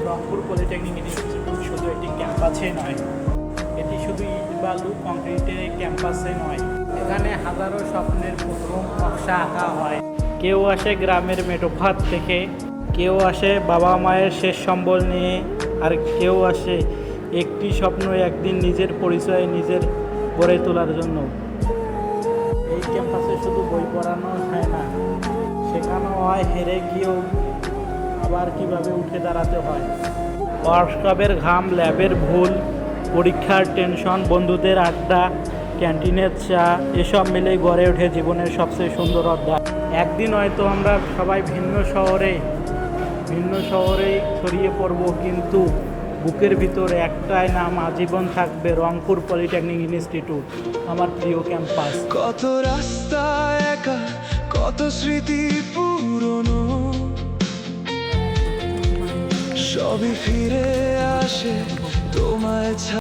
Rangpur polytechnic institute শুধু একটি ক্যাম্পাসে নয়, এটি শুধু ইট বালু কংক্রিটের ক্যাম্পাসে নয়, এখানে হাজারো স্বপ্নের প্রথম নকশা আঁকা হয়। কেউ আসে গ্রামের মেঠোখাত থেকে, কেউ আসে বাবা মায়ের শেষ সম্বল নিয়ে, আর কেউ আসে একটি স্বপ্ন একদিন নিজের পরিচয় নিজের গড়ে তোলার জন্য। এই ক্যাম্পাসে শুধু বই পড়ানো হয় না, শেখানো হয় হেরে গিয়েও আবার কিভাবে উঠে দাঁড়াতে হয়। ওয়ার্কশপের ঘাম, ল্যাবের ভুল, পরীক্ষার টেনশন, বন্ধুদের আড্ডা, ক্যান্টিনের চা, এসব মিলেই গড়ে ওঠে জীবনের সবচেয়ে সুন্দর অধ্যায়। একদিন হয়তো আমরা সবাই ভিন্ন শহরে ছড়িয়ে পড়ব, কিন্তু বুকের ভিতরে একটাই নাম আজীবন থাকবে, রংপুর পলিটেকনিক ইনস্টিটিউট, আমার প্রিয় ক্যাম্পাস। কত রাস্তা একা, কত স্মৃতি পুরনো, সবই ফিরে আসে তোমায়